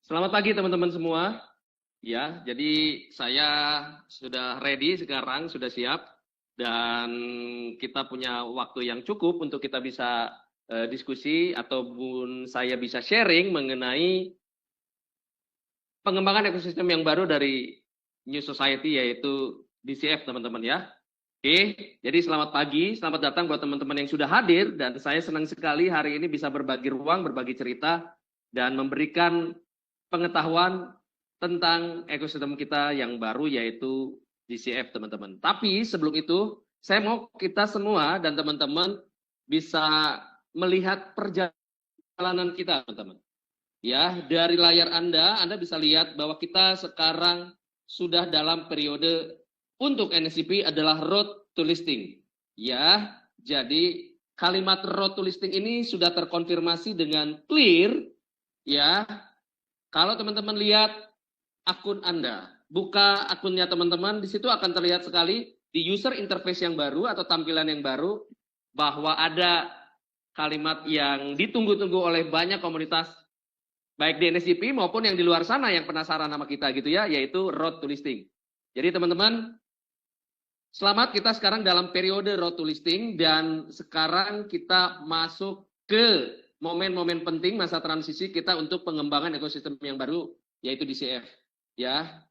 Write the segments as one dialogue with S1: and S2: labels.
S1: Selamat pagi teman-teman semua. Ya, jadi saya sudah ready sekarang, sudah siap dan kita punya waktu yang cukup untuk kita bisa diskusi ataupun saya bisa sharing mengenai pengembangan ekosistem yang baru dari New Society yaitu DCF teman-teman ya. Oke, jadi selamat pagi, selamat datang buat teman-teman yang sudah hadir dan saya senang sekali hari ini bisa berbagi ruang, berbagi cerita dan memberikan pengetahuan tentang ekosistem kita yang baru yaitu DCF teman-teman. Tapi sebelum itu saya mau kita semua dan teman-teman bisa melihat perjalanan kita teman-teman. Ya, dari layar Anda bisa lihat bahwa kita sekarang sudah dalam periode untuk NSCP adalah road to listing. Ya, jadi kalimat road to listing ini sudah terkonfirmasi dengan clear ya. Kalau teman-teman lihat akun Anda, buka akunnya teman-teman, di situ akan terlihat sekali di user interface yang baru atau tampilan yang baru bahwa ada kalimat yang ditunggu-tunggu oleh banyak komunitas baik di NSCP maupun yang di luar sana yang penasaran sama kita gitu ya, yaitu road to listing. Jadi teman-teman, selamat, kita sekarang dalam periode road to listing dan sekarang kita masuk ke momen-momen penting masa transisi kita untuk pengembangan ekosistem yang baru yaitu DCF. Ya,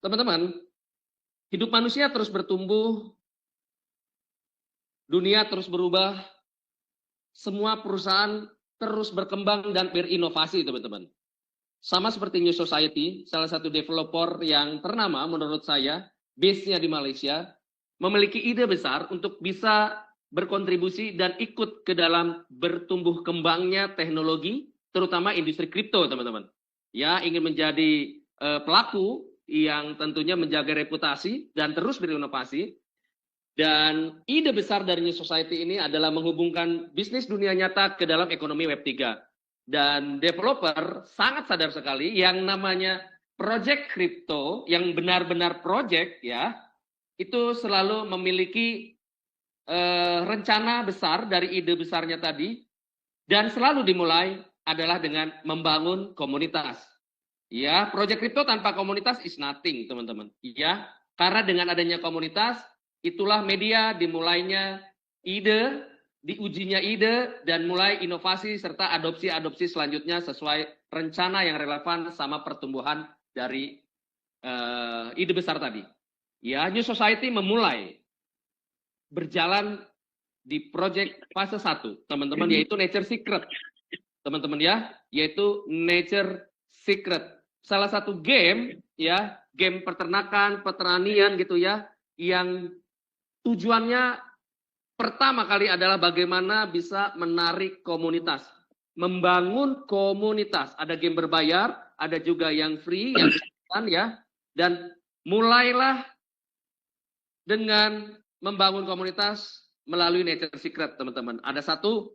S1: teman-teman, hidup manusia terus bertumbuh, dunia terus berubah, semua perusahaan terus berkembang dan berinovasi, teman-teman. Sama seperti New Society, salah satu developer yang ternama menurut saya, base-nya di Malaysia, memiliki ide besar untuk bisa berkontribusi dan ikut ke dalam bertumbuh kembangnya teknologi, terutama industri kripto, teman-teman. Ya, ingin menjadi pelaku yang tentunya menjaga reputasi dan terus berinovasi. Dan ide besar dari New Society ini adalah menghubungkan bisnis dunia nyata ke dalam ekonomi Web 3. Dan developer sangat sadar sekali yang namanya project crypto, yang benar-benar project ya, itu selalu memiliki rencana besar dari ide besarnya tadi, dan selalu dimulai adalah dengan membangun komunitas. Ya, project crypto tanpa komunitas is nothing, teman-teman. Ya, karena dengan adanya komunitas, itulah media dimulainya ide, diujinya ide, dan mulai inovasi serta adopsi-adopsi selanjutnya sesuai rencana yang relevan sama pertumbuhan dari ide besar tadi. Ya, New Society memulai berjalan di project fase 1, teman-teman, yaitu Nature Secret. Teman-teman ya, yaitu Nature Secret. Salah satu game ya, game peternakan, pertanian gitu ya, yang tujuannya pertama kali adalah bagaimana bisa menarik komunitas, membangun komunitas. Ada game berbayar, ada juga yang free, yang ya, dan mulailah dengan membangun komunitas melalui Nature Secret, teman-teman. Ada satu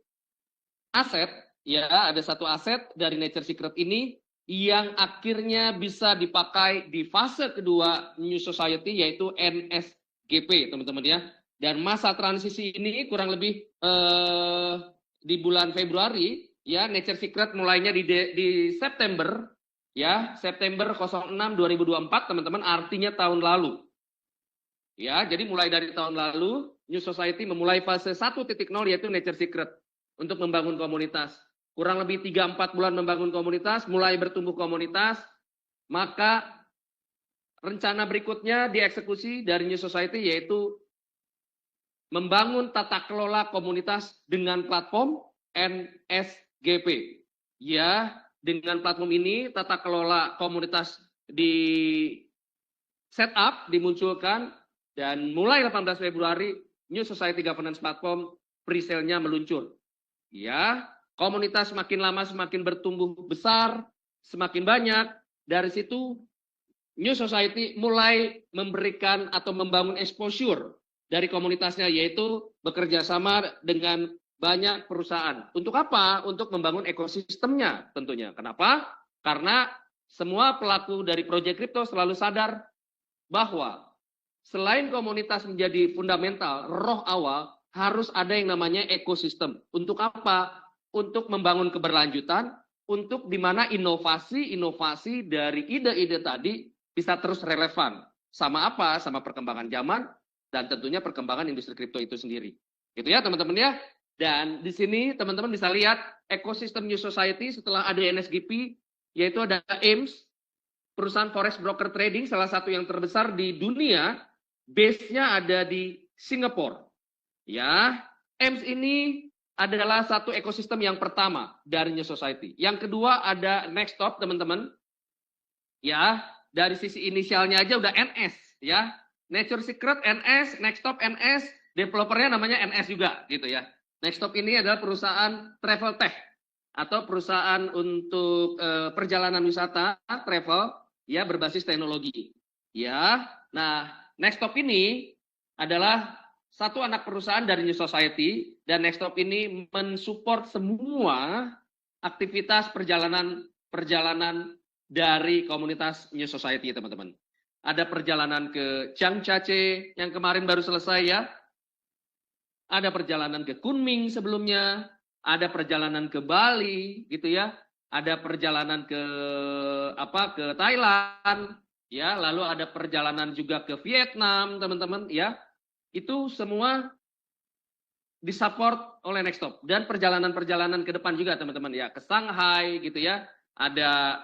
S1: aset, ya, ada satu aset dari Nature Secret ini yang akhirnya bisa dipakai di fase kedua New Society yaitu NSGP, teman-teman ya. Dan masa transisi ini kurang lebih di bulan Februari ya, Nature Secret mulainya di September ya, September 06 2024, teman-teman, artinya tahun lalu. Ya, jadi mulai dari tahun lalu New Society memulai fase 1.0 yaitu Nature Secret untuk membangun komunitas. Kurang lebih 3-4 bulan membangun komunitas, mulai bertumbuh komunitas, maka rencana berikutnya dieksekusi dari New Society yaitu membangun tata kelola komunitas dengan platform NSGP. Ya, dengan platform ini tata kelola komunitas di setup, dimunculkan, dan mulai 18 Februari New Society Governance Platform pre-sale-nya meluncur. Ya, komunitas semakin lama semakin bertumbuh besar, semakin banyak. Dari situ New Society mulai memberikan atau membangun exposure dari komunitasnya, yaitu bekerja sama dengan banyak perusahaan. Untuk apa? Untuk membangun ekosistemnya tentunya. Kenapa? Karena semua pelaku dari Project Crypto selalu sadar bahwa selain komunitas menjadi fundamental, roh awal, harus ada yang namanya ekosistem. Untuk apa? Untuk membangun keberlanjutan, untuk di mana inovasi-inovasi dari ide-ide tadi bisa terus relevan. Sama apa? Sama perkembangan zaman dan tentunya perkembangan industri kripto itu sendiri. Gitu ya teman-teman ya. Dan di sini teman-teman bisa lihat ekosistem New Society setelah ada NSGP, yaitu ada AIMS, perusahaan forex broker trading, salah satu yang terbesar di dunia, base-nya ada di Singapura. Ya, AIMS ini adalah satu ekosistem yang pertama dari New Society. Yang kedua ada Nextop, teman-teman. Ya, dari sisi inisialnya aja udah NS, ya. Nature Secret NS, Nextop NS, developernya namanya NS juga, gitu ya. Nextop ini adalah perusahaan travel tech atau perusahaan untuk perjalanan wisata travel ya berbasis teknologi. Ya. Nah, Nextop ini adalah satu anak perusahaan dari New Society dan Nextop ini mensupport semua aktivitas perjalanan dari komunitas New Society, teman-teman. Ada perjalanan ke Changchache yang kemarin baru selesai ya. Ada perjalanan ke Kunming sebelumnya, ada perjalanan ke Bali gitu ya. Ada perjalanan ke Thailand ya, lalu ada perjalanan juga ke Vietnam, teman-teman ya. Itu semua disupport oleh Nextop dan perjalanan-perjalanan ke depan juga teman-teman ya, ke Shanghai gitu ya. Ada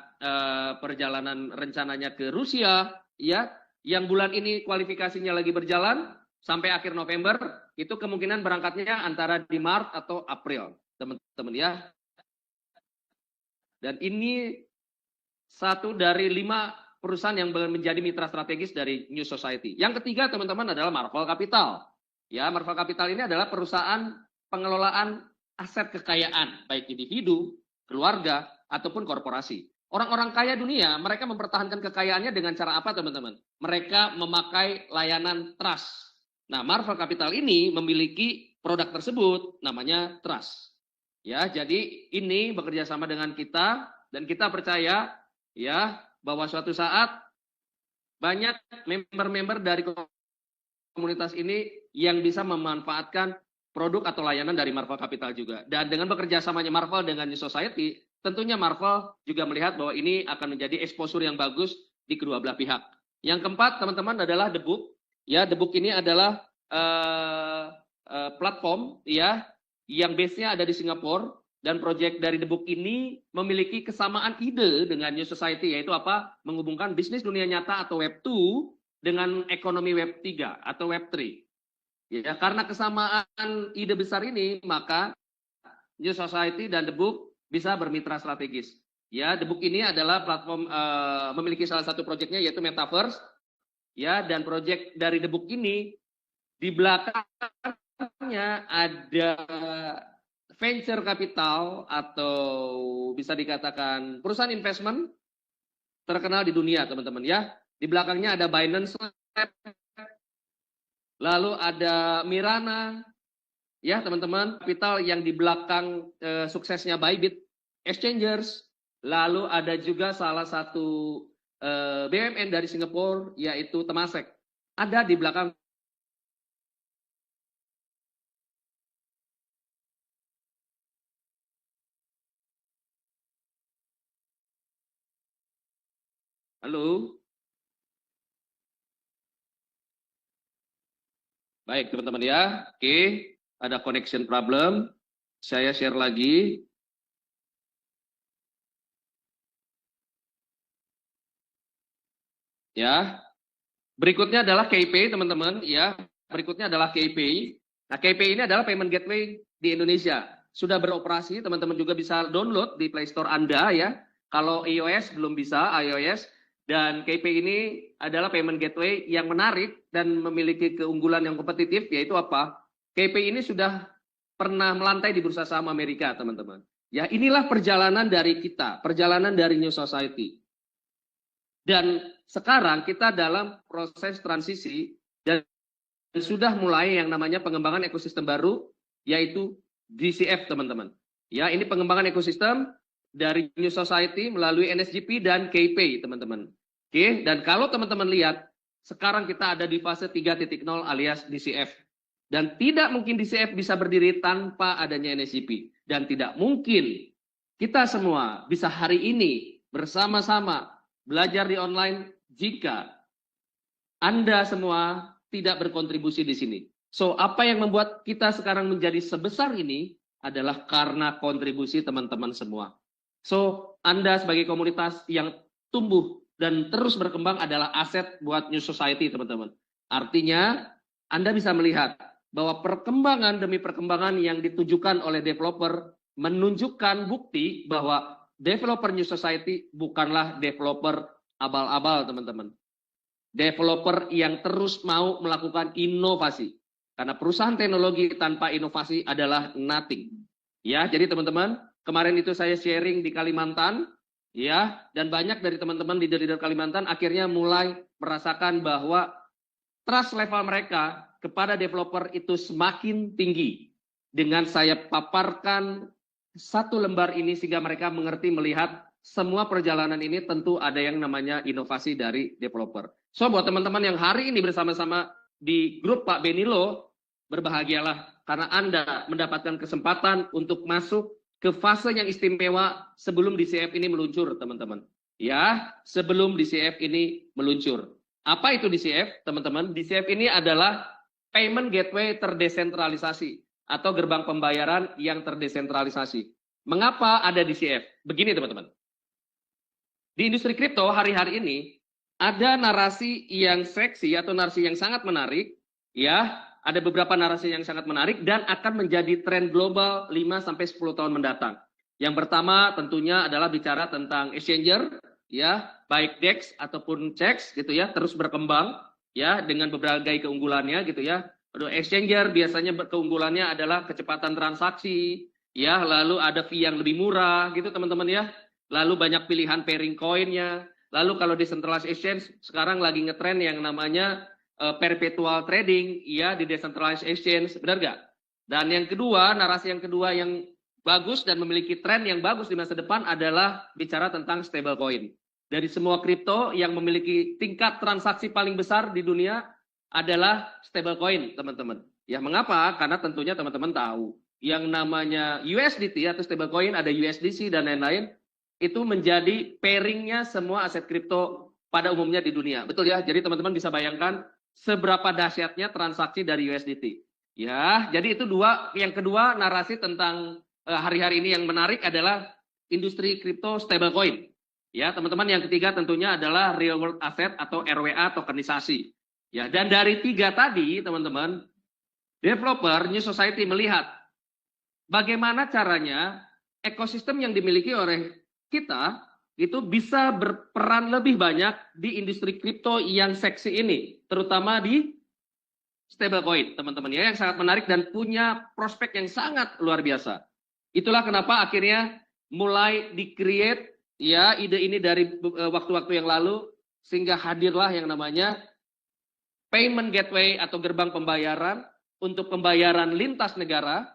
S1: perjalanan rencananya ke Rusia ya, yang bulan ini kualifikasinya lagi berjalan sampai akhir November, itu kemungkinan berangkatnya antara di Maret atau April, teman-teman ya. Dan ini satu dari 5 perusahaan yang menjadi mitra strategis dari New Society. Yang ketiga, teman-teman, adalah Marvel Capital. Ya, Marvel Capital ini adalah perusahaan pengelolaan aset kekayaan, baik individu, keluarga, ataupun korporasi. Orang-orang kaya dunia, mereka mempertahankan kekayaannya dengan cara apa, teman-teman? Mereka memakai layanan trust. Nah, Marvel Capital ini memiliki produk tersebut, namanya trust. Ya, jadi ini bekerja sama dengan kita dan kita percaya ya bahwa suatu saat banyak member-member dari komunitas ini yang bisa memanfaatkan produk atau layanan dari Marvel Capital juga. Dan dengan bekerja samanya Marvel dengan New Society, tentunya Marvel juga melihat bahwa ini akan menjadi exposure yang bagus di kedua belah pihak. Yang keempat, teman-teman, adalah The Book. Ya, The Book ini adalah platform ya yang base-nya ada di Singapura dan proyek dari The Book ini memiliki kesamaan ide dengan New Society, yaitu apa? Menghubungkan bisnis dunia nyata atau Web 2 dengan ekonomi Web 3 atau Web 3. Ya, karena kesamaan ide besar ini, maka New Society dan The Book bisa bermitra strategis. Ya, The Book ini adalah platform memiliki salah satu proyeknya yaitu Metaverse. Ya, dan proyek dari The Book ini di belakangnya ada venture capital atau bisa dikatakan perusahaan investment terkenal di dunia, teman-teman ya. Di belakangnya ada Binance Lab, lalu ada Mirana, ya teman-teman, kapital yang di belakang suksesnya Bybit Exchangers, lalu ada juga salah satu BUMN dari Singapura yaitu Temasek, ada di belakang. Halo. Baik teman-teman ya, oke, ada connection problem, saya share lagi. Ya, berikutnya adalah KPay teman-teman ya, berikutnya adalah KPay. Nah, KPay ini adalah payment gateway di Indonesia, sudah beroperasi, teman-teman juga bisa download di Play Store Anda ya. Kalau iOS belum bisa, iOS. Dan KPay ini adalah payment gateway yang menarik dan memiliki keunggulan yang kompetitif, yaitu apa? KPay ini sudah pernah melantai di bursa saham Amerika, teman-teman. Ya, inilah perjalanan dari kita, perjalanan dari New Society. Dan sekarang kita dalam proses transisi dan sudah mulai yang namanya pengembangan ekosistem baru, yaitu DCF, teman-teman. Ya, ini pengembangan ekosistem dari New Society melalui NSGP dan KPay, teman-teman. Oke, dan kalau teman-teman lihat, sekarang kita ada di fase 3.0 alias DCF. Dan tidak mungkin DCF bisa berdiri tanpa adanya NSGP. Dan tidak mungkin kita semua bisa hari ini bersama-sama belajar di online jika Anda semua tidak berkontribusi di sini. So, apa yang membuat kita sekarang menjadi sebesar ini adalah karena kontribusi teman-teman semua. So, Anda sebagai komunitas yang tumbuh dan terus berkembang adalah aset buat New Society, teman-teman. Artinya, Anda bisa melihat bahwa perkembangan demi perkembangan yang ditujukan oleh developer menunjukkan bukti bahwa developer New Society bukanlah developer abal-abal, teman-teman. Developer yang terus mau melakukan inovasi. Karena perusahaan teknologi tanpa inovasi adalah nothing. Ya, jadi teman-teman, kemarin itu saya sharing di Kalimantan, ya, dan banyak dari teman-teman leader-leader Kalimantan akhirnya mulai merasakan bahwa trust level mereka kepada developer itu semakin tinggi. Dengan saya paparkan satu lembar ini sehingga mereka mengerti melihat semua perjalanan ini tentu ada yang namanya inovasi dari developer. So, buat teman-teman yang hari ini bersama-sama di grup Pak Benilo, berbahagialah karena Anda mendapatkan kesempatan untuk masuk ke fase yang istimewa sebelum DCF ini meluncur, teman-teman. Ya, sebelum DCF ini meluncur. Apa itu DCF, teman-teman? DCF ini adalah payment gateway terdesentralisasi atau gerbang pembayaran yang terdesentralisasi. Mengapa ada DCF? Begini, teman-teman. Di industri kripto hari-hari ini ada narasi yang seksi atau narasi yang sangat menarik, ya. Ada beberapa narasi yang sangat menarik dan akan menjadi tren global 5-10 tahun mendatang. Yang pertama tentunya adalah bicara tentang exchanger, ya, baik DEX ataupun CEX gitu ya, terus berkembang ya dengan berbagai keunggulannya gitu ya. Exchanger biasanya keunggulannya adalah kecepatan transaksi, ya, lalu ada fee yang lebih murah gitu teman-teman ya. Lalu banyak pilihan pairing coinnya. Lalu kalau decentralized exchange sekarang lagi ngetren yang namanya perpetual trading, ya, di decentralized exchange, benar nggak? Dan yang kedua, narasi yang kedua yang bagus dan memiliki tren yang bagus di masa depan adalah bicara tentang stablecoin. Dari semua kripto yang memiliki tingkat transaksi paling besar di dunia adalah stablecoin, teman-teman. Ya, mengapa? Karena tentunya teman-teman tahu yang namanya USDT atau stablecoin, ada USDC dan lain-lain, itu menjadi pairingnya semua aset kripto pada umumnya di dunia. Betul ya? Jadi teman-teman bisa bayangkan seberapa dahsyatnya transaksi dari USDT. Ya, jadi itu dua. Yang kedua, narasi tentang hari-hari ini yang menarik adalah industri kripto stablecoin. Ya, teman-teman, yang ketiga tentunya adalah real world asset atau RWA tokenisasi. Ya, dan dari tiga tadi, teman-teman, developer New Society melihat bagaimana caranya ekosistem yang dimiliki oleh kita itu bisa berperan lebih banyak di industri kripto yang seksi ini, terutama di stablecoin, teman-teman ya, yang sangat menarik dan punya prospek yang sangat luar biasa. Itulah kenapa akhirnya mulai di-create ya ide ini dari waktu-waktu yang lalu, sehingga hadirlah yang namanya payment gateway atau gerbang pembayaran untuk pembayaran lintas negara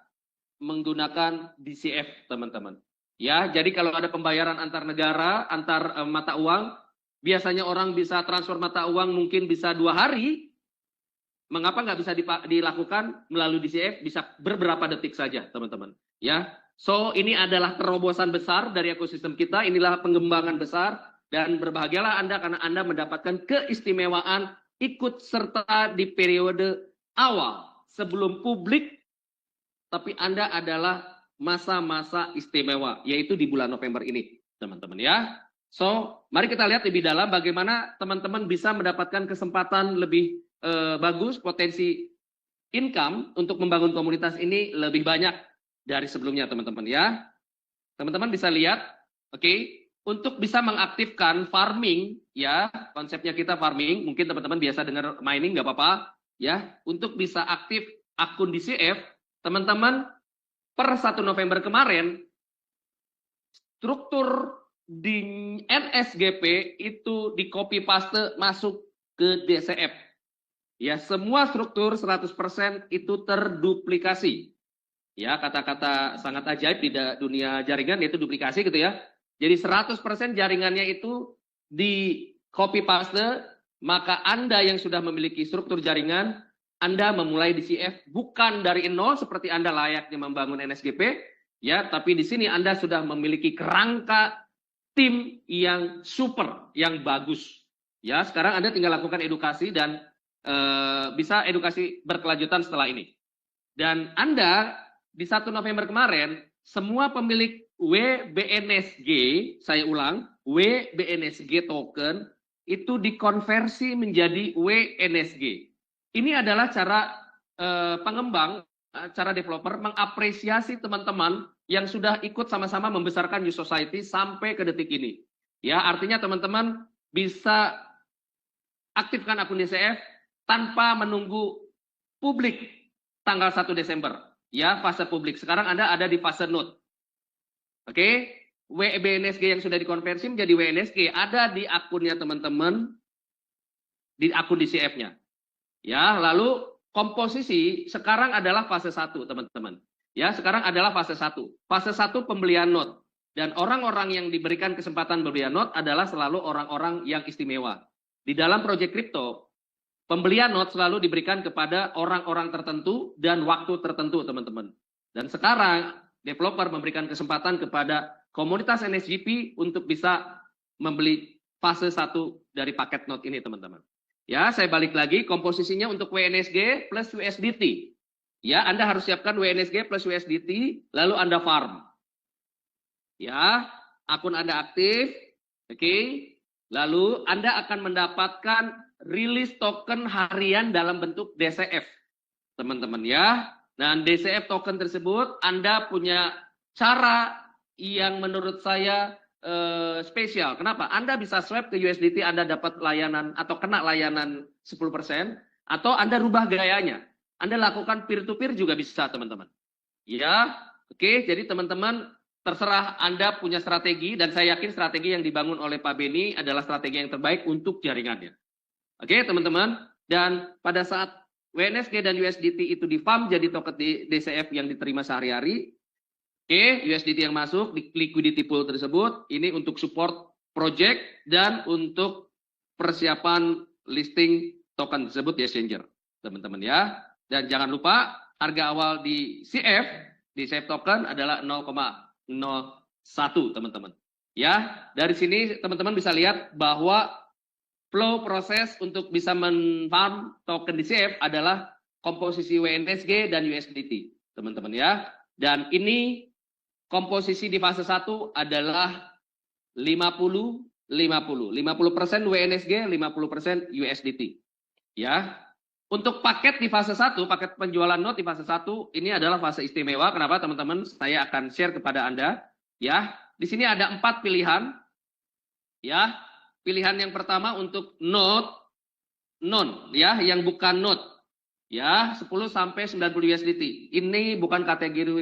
S1: menggunakan DCF, teman-teman. Ya, jadi kalau ada pembayaran antar negara, antar mata uang, biasanya orang bisa transfer mata uang mungkin bisa 2 hari. Mengapa nggak bisa dilakukan melalui DCF? Bisa beberapa detik saja, teman-teman. Ya, so ini adalah terobosan besar dari ekosistem kita. Inilah pengembangan besar dan berbahagialah Anda karena Anda mendapatkan keistimewaan ikut serta di periode awal sebelum publik, tapi Anda adalah masa-masa istimewa, yaitu di bulan November ini, teman-teman ya. So, mari kita lihat lebih dalam bagaimana teman-teman bisa mendapatkan kesempatan lebih bagus, potensi income untuk membangun komunitas ini lebih banyak dari sebelumnya, teman-teman ya. Teman-teman bisa lihat, oke, untuk bisa mengaktifkan farming, ya, konsepnya kita farming, mungkin teman-teman biasa dengar mining, nggak apa-apa, ya. Untuk bisa aktif akun DCF, teman-teman, per 1 November kemarin, struktur di NSGP itu di copy paste masuk ke DCF. Ya, semua struktur 100% itu terduplikasi. Ya, kata-kata sangat ajaib di dunia jaringan yaitu duplikasi gitu ya. Jadi 100% jaringannya itu di copy paste, maka Anda yang sudah memiliki struktur jaringan, Anda memulai DCF bukan dari nol seperti Anda layaknya membangun NSGP, Ya, tapi di sini Anda sudah memiliki kerangka tim yang super, yang bagus. Ya, sekarang Anda tinggal lakukan edukasi dan bisa edukasi berkelanjutan setelah ini. Dan Anda di 1 November kemarin, semua pemilik WBNSG, saya ulang, WBNSG token itu dikonversi menjadi WNSG. Ini adalah cara pengembang, cara developer mengapresiasi teman-teman yang sudah ikut sama-sama membesarkan New Society sampai ke detik ini. Ya, artinya teman-teman bisa aktifkan akun DCF tanpa menunggu publik tanggal 1 Desember. Ya, fase publik. Sekarang Anda ada di fase node. Oke, WBNSG yang sudah dikonversi menjadi WNSG ada di akunnya teman-teman, di akun DCF-nya. Ya, lalu komposisi sekarang adalah fase 1, teman-teman. Ya, sekarang adalah fase 1. Fase 1 pembelian node. Dan orang-orang yang diberikan kesempatan pembelian node adalah selalu orang-orang yang istimewa. Di dalam proyek kripto, pembelian node selalu diberikan kepada orang-orang tertentu dan waktu tertentu, teman-teman. Dan sekarang developer memberikan kesempatan kepada komunitas NSGP untuk bisa membeli fase 1 dari paket node ini, teman-teman. Ya, saya balik lagi, komposisinya untuk WNSG plus USDT. Ya, Anda harus siapkan WNSG plus USDT, lalu Anda farm. Ya, akun Anda aktif, oke. Lalu Anda akan mendapatkan rilis token harian dalam bentuk DCF, teman-teman ya. Dan DCF token tersebut Anda punya cara yang menurut saya spesial. Kenapa? Anda bisa swap ke USDT, Anda dapat layanan atau kena layanan 10%, atau Anda rubah gayanya. Anda lakukan peer-to-peer juga bisa, teman-teman. Ya, oke. Jadi teman-teman terserah Anda punya strategi, dan saya yakin strategi yang dibangun oleh Pak Beni adalah strategi yang terbaik untuk jaringannya. Oke, teman-teman. Dan pada saat WNSG dan USDT itu di-farm jadi token DCF yang diterima sehari-hari, oke, USDT yang masuk di liquidity pool tersebut, ini untuk support project dan untuk persiapan listing token tersebut di exchanger, teman-teman ya. Dan jangan lupa harga awal di CF token adalah 0,01, teman-teman. Ya, dari sini teman-teman bisa lihat bahwa flow proses untuk bisa men-farm token di CF adalah komposisi WNSG dan USDT, teman-teman ya. Dan ini komposisi di fase 1 adalah 50-50. 50% WNSG, 50% USDT. Ya. Untuk paket di fase 1, paket penjualan node di fase 1, ini adalah fase istimewa. Kenapa, teman-teman? Saya akan share kepada Anda. Ya. Di sini ada 4 pilihan. Ya. Pilihan yang pertama untuk node non, ya, yang bukan node. Ya, 10 sampai 90 USDT. Ini bukan kategori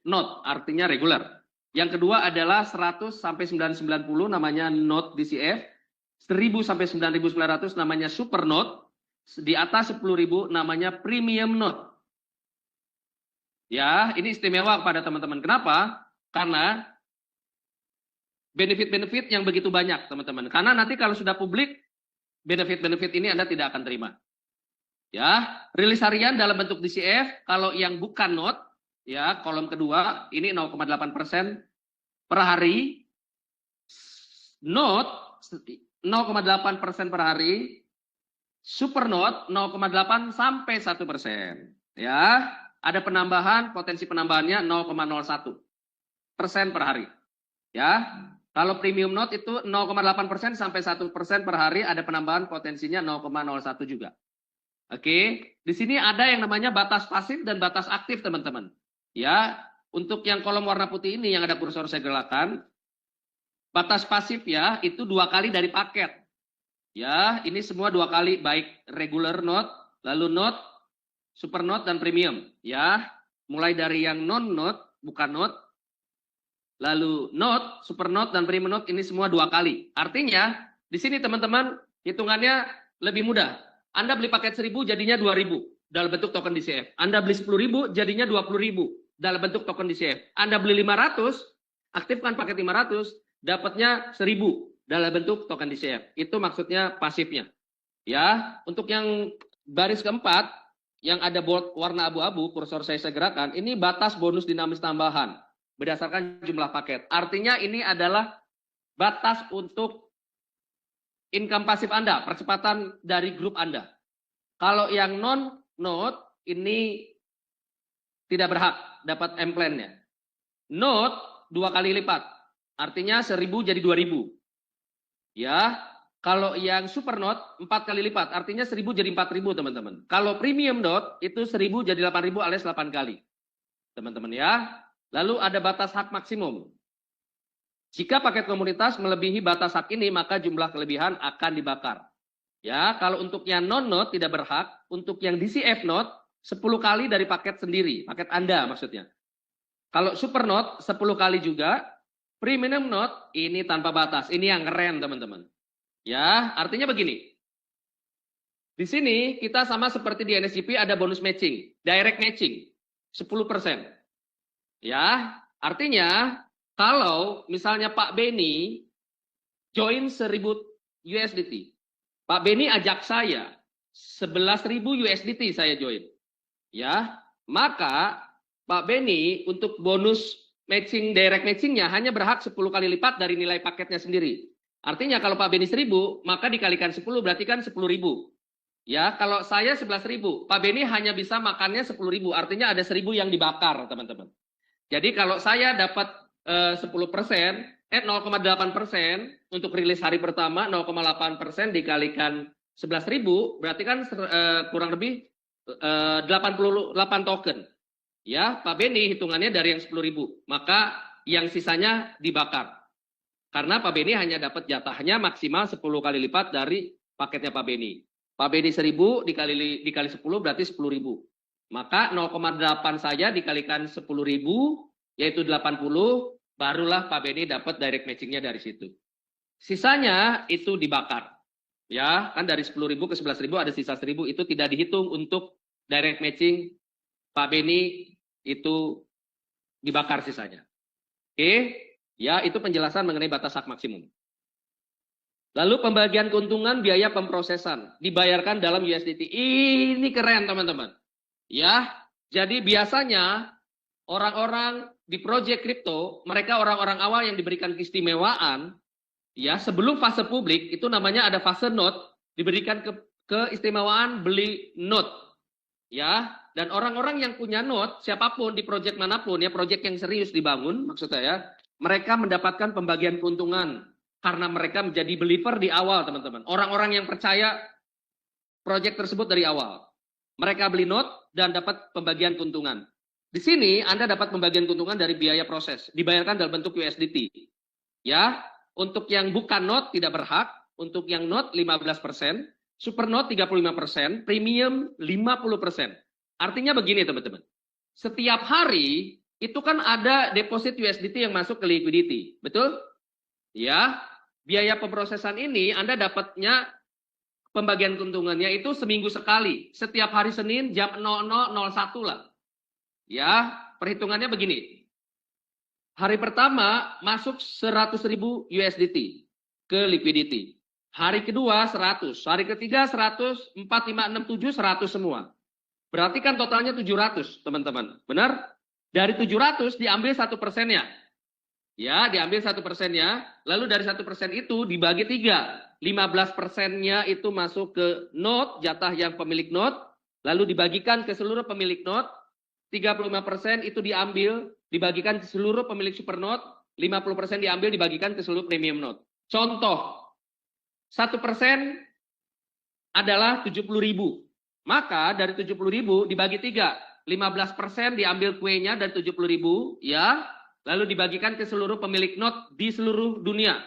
S1: node, artinya regular. Yang kedua adalah 100 sampai 990 namanya node DCF. 1000 sampai 9900 namanya super node. Di atas 10.000 namanya premium node. Ya, ini istimewa kepada teman-teman. Kenapa? Karena benefit-benefit yang begitu banyak, teman-teman. Karena nanti kalau sudah publik, benefit-benefit ini Anda tidak akan terima. Ya, rilis harian dalam bentuk DCF, kalau yang bukan node, ya, kolom kedua, ini 0,8% per hari. Node, 0,8% per hari. Super node, 0,8 sampai 1%. Ya, ada penambahan, potensi penambahannya 0,01% per hari. Ya, kalau premium node itu 0,8% sampai 1% per hari, ada penambahan potensinya 0,01 juga. Oke, di sini ada yang namanya batas pasif dan batas aktif, teman-teman. Ya, untuk yang kolom warna putih ini yang ada kursor saya gerakan, batas pasif ya itu 2 kali dari paket. Ya, ini semua 2 kali, baik regular node, lalu node, super node dan premium. Ya, mulai dari yang non node, bukan node, lalu node, super node dan premium node ini semua 2 kali. Artinya di sini teman-teman hitungannya lebih mudah. Anda beli paket 1000 jadinya 2000 dalam bentuk token DCF. Anda beli 10.000 jadinya 20.000 dalam bentuk token DCF. Anda beli 500, aktifkan paket 500, dapatnya 1000 dalam bentuk token DCF. Itu maksudnya pasifnya. Ya, untuk yang baris keempat yang ada bold warna abu-abu, kursor saya gerakan, ini batas bonus dinamis tambahan. berdasarkan jumlah paket. Artinya ini adalah batas untuk income pasif Anda, percepatan dari grup Anda. Kalau yang non-note ini tidak berhak dapat M-plan-nya. Note 2 kali lipat, artinya 1.000 jadi 2.000. Ya, kalau yang super note 4 kali lipat, artinya 1.000 jadi 4.000 teman-teman. Kalau premium note itu 1.000 jadi 8.000 alias 8 kali. Teman-teman ya. Lalu ada batas hak maksimum. Jika paket komunitas melebihi batas hak ini, maka jumlah kelebihan akan dibakar. Ya, kalau untuk yang non-note tidak berhak, untuk yang DCF note 10 kali dari paket sendiri, paket Anda maksudnya. Kalau super note 10 kali juga, premium note ini tanpa batas. Ini yang keren teman-teman. Ya, artinya begini. Di sini kita sama seperti di NSGP ada bonus matching, direct matching 10%. Ya, artinya kalau misalnya Pak Beni join 1.000 USDT. Pak Beni ajak saya 11.000 USDT saya join. Ya, maka Pak Beni untuk bonus matching direct matchingnya hanya berhak 10 kali lipat dari nilai paketnya sendiri. Artinya kalau Pak Beni 1.000 maka dikalikan 10 berarti kan 10.000. Ya, kalau saya 11.000, Pak Beni hanya bisa makannya 10.000. Artinya ada 1.000 yang dibakar, teman-teman. Jadi kalau saya dapat 10%, 0,8% untuk rilis hari pertama, 0,8% dikalikan 11.000, berarti kan kurang lebih 88 token. Ya, Pak Beni hitungannya dari yang 10.000, maka yang sisanya dibakar. Karena Pak Beni hanya dapat jatahnya maksimal 10 kali lipat dari paketnya Pak Beni. Pak Beni 1.000 dikali 10 berarti 10.000. Maka 0,8 saja dikalikan 10.000 yaitu 80, barulah Pak Beni dapat direct matchingnya dari situ. Sisanya itu dibakar. Ya, kan dari 10.000 ke 11.000 ada sisa 1.000, itu tidak dihitung untuk direct matching Pak Beni, itu dibakar sisanya. Oke, ya itu penjelasan mengenai batas hak maksimum. Lalu pembagian keuntungan biaya pemprosesan dibayarkan dalam USDT. Ini keren teman-teman. Ya, jadi biasanya orang-orang di project crypto, mereka orang-orang awal yang diberikan keistimewaan, ya sebelum fase publik itu namanya ada fase note, diberikan keistimewaan beli note. Ya, dan orang-orang yang punya note, siapapun di project manapun, ya project yang serius dibangun, maksud saya, mereka mendapatkan pembagian keuntungan karena mereka menjadi believer di awal, teman-teman. Orang-orang yang percaya project tersebut dari awal. Mereka beli note dan dapat pembagian keuntungan. Di sini Anda dapat pembagian keuntungan dari biaya proses, dibayarkan dalam bentuk USDT. Ya, untuk yang bukan note tidak berhak, untuk yang note 15%, super note 35%, premium 50%. Artinya begini teman-teman. Setiap hari itu kan ada deposit USDT yang masuk ke liquidity, betul? Ya, biaya pemrosesan ini Anda dapatnya pembagian keuntungannya itu seminggu sekali, setiap hari Senin jam 00.01 lah. Ya, perhitungannya begini. Hari pertama masuk 100.000 USDT ke liquidity. Hari kedua 100, hari ketiga 100, 4, 5, 6, 7, 100 semua. Berarti kan totalnya 700, teman-teman. Benar? Dari 700 diambil 1%-nya. Ya, diambil 1%-nya, lalu dari 1% itu dibagi 3. 15%-nya itu masuk ke note, jatah yang pemilik note, lalu dibagikan ke seluruh pemilik note. 35% itu diambil, dibagikan ke seluruh pemilik super note, 50% diambil, dibagikan ke seluruh premium note. Contoh, 1% adalah 70.000. Maka dari 70.000 dibagi 3. 15% diambil kuenya dari 70.000, ya. Lalu dibagikan ke seluruh pemilik note di seluruh dunia.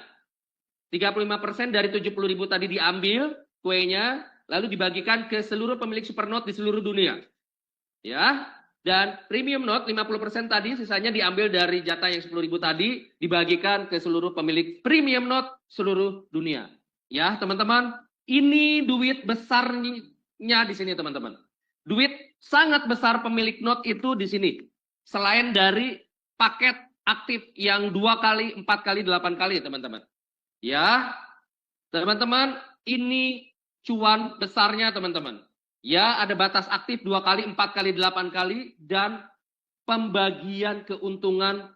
S1: 35% dari 70.000 tadi diambil kuenya, lalu dibagikan ke seluruh pemilik super note di seluruh dunia. Ya. Dan premium note 50% tadi sisanya diambil dari jatah yang 10.000 tadi, dibagikan ke seluruh pemilik premium note seluruh dunia. Ya, teman-teman, ini duit besarnya di sini, teman-teman. Duit sangat besar pemilik note itu di sini. Selain dari paket aktif yang 2 kali, 4 kali, 8 kali, teman-teman. Ya, teman-teman, ini cuan besarnya, teman-teman. Ya, ada batas aktif 2 kali, 4 kali, 8 kali, dan pembagian keuntungan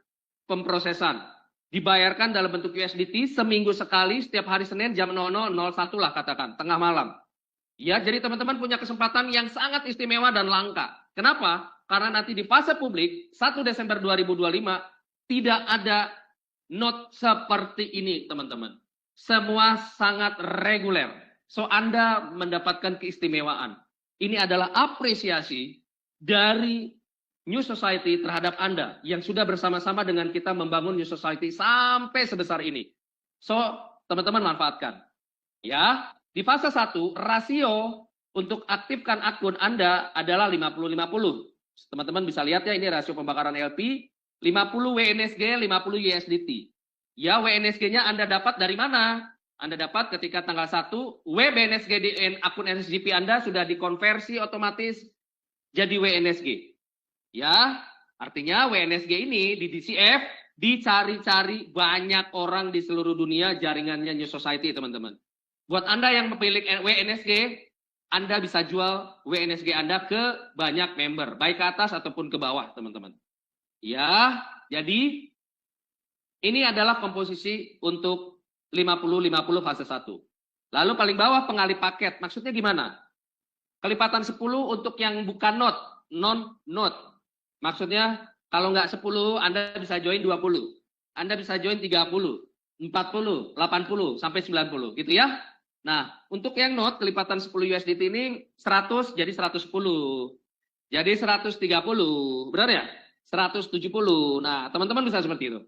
S1: pemprosesan. Dibayarkan dalam bentuk USDT seminggu sekali setiap hari Senin jam 00.01 lah katakan, tengah malam. Ya, jadi teman-teman punya kesempatan yang sangat istimewa dan langka. Kenapa? Karena nanti di fase publik 1 Desember 2025 tidak ada note seperti ini, teman-teman. Semua sangat reguler. So, Anda mendapatkan keistimewaan. Ini adalah apresiasi dari New Society terhadap Anda yang sudah bersama-sama dengan kita membangun New Society sampai sebesar ini. So, teman-teman manfaatkan. Ya, di fase 1, rasio untuk aktifkan akun Anda adalah 50-50. Teman-teman bisa lihat ya, ini rasio pembakaran LP, 50 WNSG, 50 USDT. Ya, WNSG-nya Anda dapat dari mana? Anda dapat ketika tanggal 1, WBNSG di akun NSGP Anda sudah dikonversi otomatis jadi WNSG. Ya, artinya WNSG ini di DCF dicari-cari banyak orang di seluruh dunia jaringannya New Society, teman-teman. Buat Anda yang memiliki WNSG, Anda bisa jual WNSG Anda ke banyak member, baik ke atas ataupun ke bawah, teman-teman. Ya, jadi ini adalah komposisi untuk 50-50 fase 1. Lalu paling bawah pengalih paket, maksudnya gimana? Kelipatan 10 untuk yang bukan note, non-note. Maksudnya kalau nggak 10, Anda bisa join 20. Anda bisa join 30, 40, 80, sampai 90. Gitu ya. Nah, untuk yang note, kelipatan 10 USDT ini 100 jadi 110. Jadi 130. Benar ya? 170. Nah, teman-teman bisa seperti itu.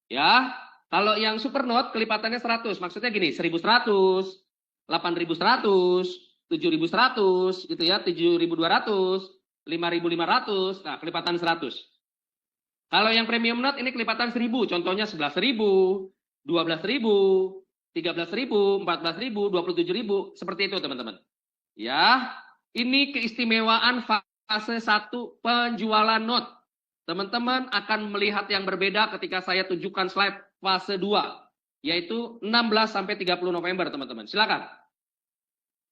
S1: Ya, kalau yang super note, kelipatannya 100. Maksudnya gini, 1100, 8100, 7100, gitu ya, 7200. 5.500, nah kelipatan 100. Kalau yang premium note ini kelipatan 1000, contohnya 11.000, 12.000, 13.000, 14.000, 27.000, seperti itu teman-teman. Ya, ini keistimewaan fase 1 penjualan note. Teman-teman akan melihat yang berbeda ketika saya tunjukkan slide fase 2, yaitu 16 sampai 30 November, teman-teman. Silakan.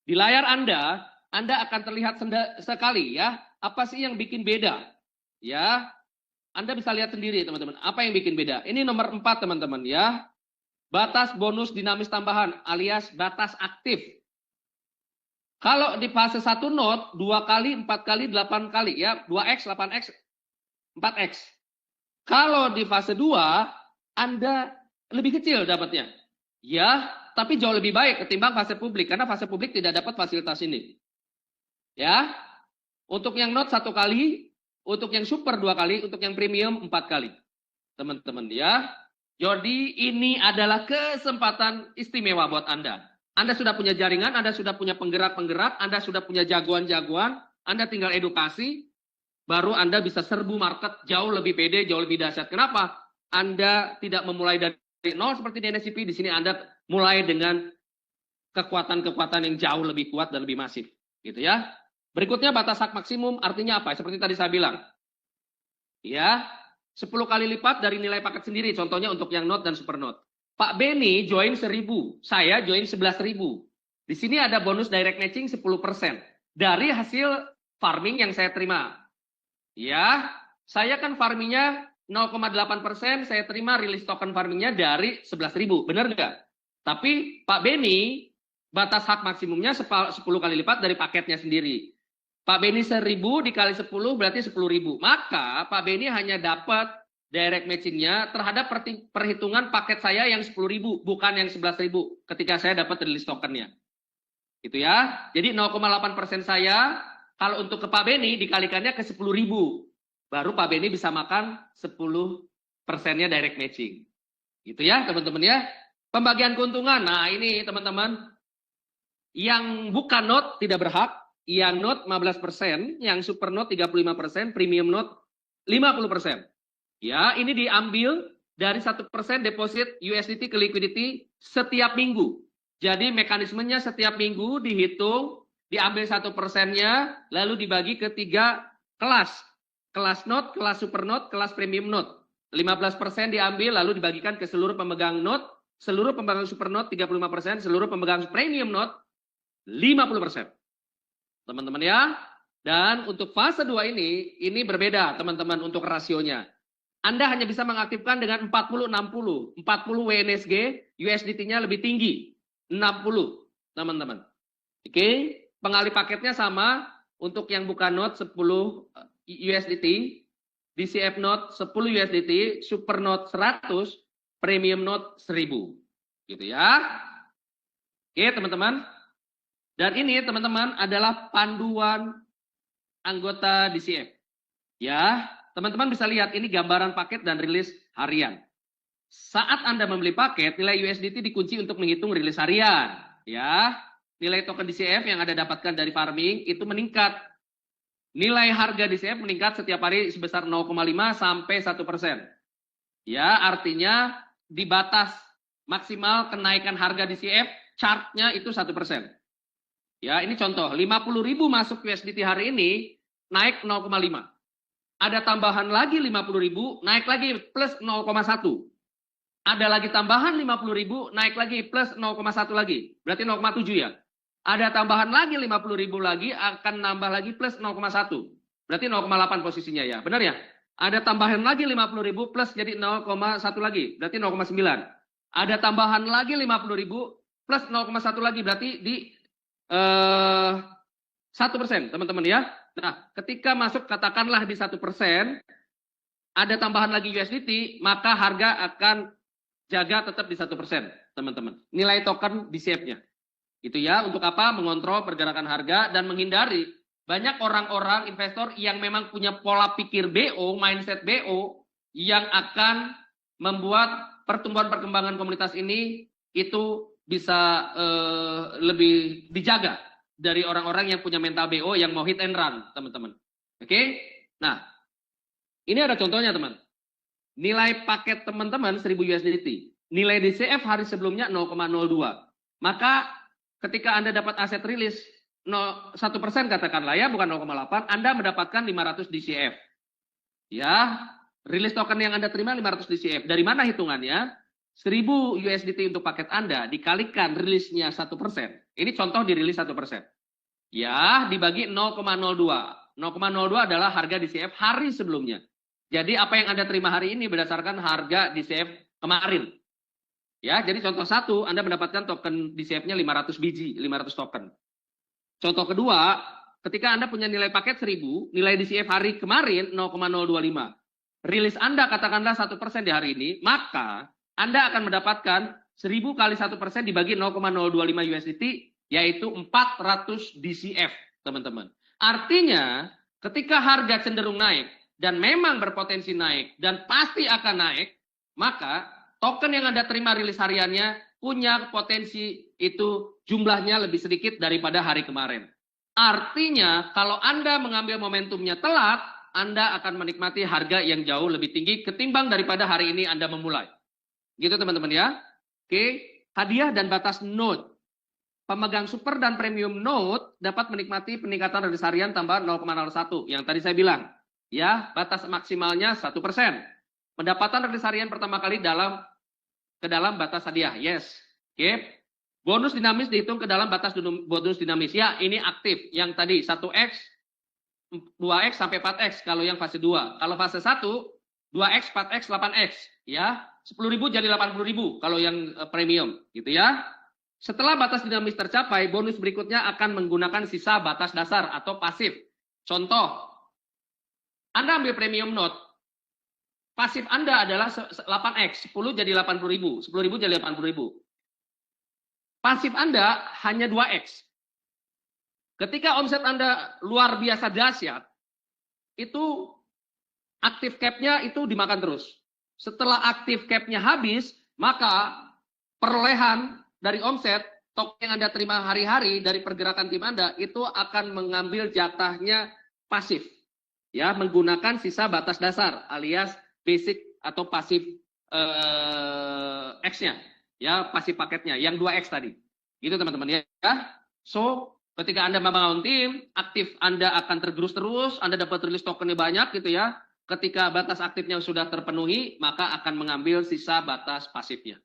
S1: Di layar Anda akan terlihat sekali ya, apa sih yang bikin beda? Ya, Anda bisa lihat sendiri teman-teman, apa yang bikin beda. Ini nomor 4 teman-teman ya. Batas bonus dinamis tambahan alias batas aktif. Kalau di fase 1 note, 2 kali, 4 kali, 8 kali ya, 2x, 8x, 4x. Kalau di fase 2, Anda lebih kecil dapatnya. Ya, tapi jauh lebih baik ketimbang fase publik, karena fase publik tidak dapat fasilitas ini. Ya, untuk yang note 1 kali, untuk yang super 2 kali, untuk yang premium 4 kali. Teman-teman ya. Jadi ini adalah kesempatan istimewa buat Anda. Anda sudah punya jaringan, Anda sudah punya penggerak-penggerak, Anda sudah punya jagoan-jagoan, Anda tinggal edukasi, baru Anda bisa serbu market jauh lebih pede, jauh lebih dahsyat. Kenapa? Anda tidak memulai dari nol seperti di NSCP, di sini Anda mulai dengan kekuatan-kekuatan yang jauh lebih kuat dan lebih masif. Gitu ya. Berikutnya batas hak maksimum artinya apa? Seperti tadi saya bilang. Ya, 10 kali lipat dari nilai paket sendiri. Contohnya untuk yang note dan super note. Pak Beni join 1000, saya join 11.000. Di sini ada bonus direct matching 10% dari hasil farming yang saya terima. Ya, saya kan farmingnya 0,8%, saya terima rilis token farmingnya dari 11.000. Benar nggak? Tapi Pak Beni batas hak maksimumnya 10 kali lipat dari paketnya sendiri. Pak Beni 1000 dikali 10 berarti 10.000. Maka Pak Beni hanya dapat direct matchingnya terhadap perhitungan paket saya yang 10.000, bukan yang 11.000 ketika saya dapat rilis tokennya. Gitu ya. Jadi 0,8% saya, kalau untuk ke Pak Beni dikalikannya ke 10.000. Baru Pak Beni bisa makan 10%-nya direct matching. Gitu ya teman-teman ya. Pembagian keuntungan, nah ini teman-teman. Yang bukan note tidak berhak. Yang note 15%, yang super note 35%, premium note 50%. Ya, ini diambil dari 1% deposit USDT ke liquidity setiap minggu. Jadi mekanismenya setiap minggu dihitung, diambil 1%-nya, lalu dibagi ke 3 kelas. Kelas note, kelas super note, kelas premium note. 15% diambil lalu dibagikan ke seluruh pemegang note, seluruh pemegang super note 35%, seluruh pemegang premium note 50%. Teman-teman ya. Dan untuk fase 2 ini berbeda teman-teman untuk rasionya. Anda hanya bisa mengaktifkan dengan 40-60. 40 WNSG, USDT-nya lebih tinggi. 60, teman-teman. Oke, pengalih paketnya sama. Untuk yang buka node 10 USDT, DCF node 10 USDT, super node 100, premium node 1000. Gitu ya. Oke, teman-teman. Dan ini, teman-teman, adalah panduan anggota DCF. Ya, teman-teman bisa lihat ini gambaran paket dan rilis harian. Saat Anda membeli paket, nilai USDT dikunci untuk menghitung rilis harian. Ya, nilai token DCF yang Anda dapatkan dari farming itu meningkat. Nilai harga DCF meningkat setiap hari sebesar 0,5 sampai 1%. Ya, artinya di batas maksimal kenaikan harga DCF, chartnya itu 1%. Ya, ini contoh, 50.000 masuk USDT hari ini, naik 0,5. Ada tambahan lagi 50.000, naik lagi plus 0,1. Ada lagi tambahan 50.000, naik lagi plus 0,1 lagi. Berarti 0,7 ya. Ada tambahan lagi 50.000 lagi, akan nambah lagi plus 0,1. Berarti 0,8 posisinya ya. Benar ya? Ada tambahan lagi 50.000 plus jadi 0,1 lagi. Berarti 0,9. Ada tambahan lagi 50.000 plus 0,1 lagi. Berarti di 1%, teman-teman ya. Nah, ketika masuk katakanlah di 1%, ada tambahan lagi USDT, maka harga akan jaga tetap di 1%, teman-teman. Nilai token DCF-nya. Itu ya, untuk apa? Mengontrol pergerakan harga dan menghindari banyak orang-orang investor yang memang punya pola pikir BO, mindset BO, yang akan membuat pertumbuhan perkembangan komunitas ini itu bisa lebih dijaga dari orang-orang yang punya mental BO yang mau hit and run, teman-teman. Oke? Nah, ini ada contohnya, teman. Nilai paket teman-teman 1000 USDT. Nilai DCF hari sebelumnya 0,02. Maka ketika Anda dapat aset rilis 1% katakanlah ya, bukan 0,8, Anda mendapatkan 500 DCF. Ya, rilis token yang Anda terima 500 DCF. Dari mana hitungannya? 1000 USDT untuk paket Anda dikalikan rilisnya 1%. Ini contoh dirilis 1%. Ya, dibagi 0,02. 0,02 adalah harga DCF hari sebelumnya. Jadi apa yang Anda terima hari ini berdasarkan harga DCF kemarin. Ya, jadi contoh satu, Anda mendapatkan token DCF-nya 500 biji, 500 token. Contoh kedua, ketika Anda punya nilai paket 1000, nilai DCF hari kemarin 0,025. Rilis Anda katakanlah 1% di hari ini, maka Anda akan mendapatkan 1000 kali 1% dibagi 0,025 USDT, yaitu 400 DCF, teman-teman. Artinya, ketika harga cenderung naik, dan memang berpotensi naik, dan pasti akan naik, maka token yang Anda terima rilis hariannya punya potensi itu jumlahnya lebih sedikit daripada hari kemarin. Artinya, kalau Anda mengambil momentumnya telat, Anda akan menikmati harga yang jauh lebih tinggi ketimbang daripada hari ini Anda memulai. Gitu teman-teman ya. Oke, hadiah dan batas node. Pemegang super dan premium node dapat menikmati peningkatan rilis harian tambah 0,01 yang tadi saya bilang. Ya, batas maksimalnya 1%. Pendapatan rilis harian pertama kali ke dalam batas hadiah. Yes. Oke. Bonus dinamis dihitung ke dalam batas bonus dinamis. Ya, ini aktif. Yang tadi 1x, 2x sampai 4x kalau yang fase 2. Kalau fase 1, 2x, 4x, 8x. Ya, 10.000 jadi 80.000 kalau yang premium. Gitu ya. Setelah batas dinamis tercapai, bonus berikutnya akan menggunakan sisa batas dasar atau pasif. Contoh, Anda ambil premium node. Pasif Anda adalah 8x, 10 jadi 80.000, 10.000 jadi 80.000. Pasif Anda hanya 2x. Ketika omset Anda luar biasa dahsyat, itu aktif cap-nya itu dimakan terus. Setelah aktif cap-nya habis, maka perolehan dari omset, token yang Anda terima hari-hari dari pergerakan tim Anda, itu akan mengambil jatahnya pasif. Ya, menggunakan sisa batas dasar alias basic atau pasif X-nya. Ya, pasif paketnya yang 2X tadi. Gitu teman-teman ya. So, ketika Anda membangun tim, aktif Anda akan tergerus terus, Anda dapat rilis tokennya banyak gitu ya. Ketika batas aktifnya sudah terpenuhi, maka akan mengambil sisa batas pasifnya.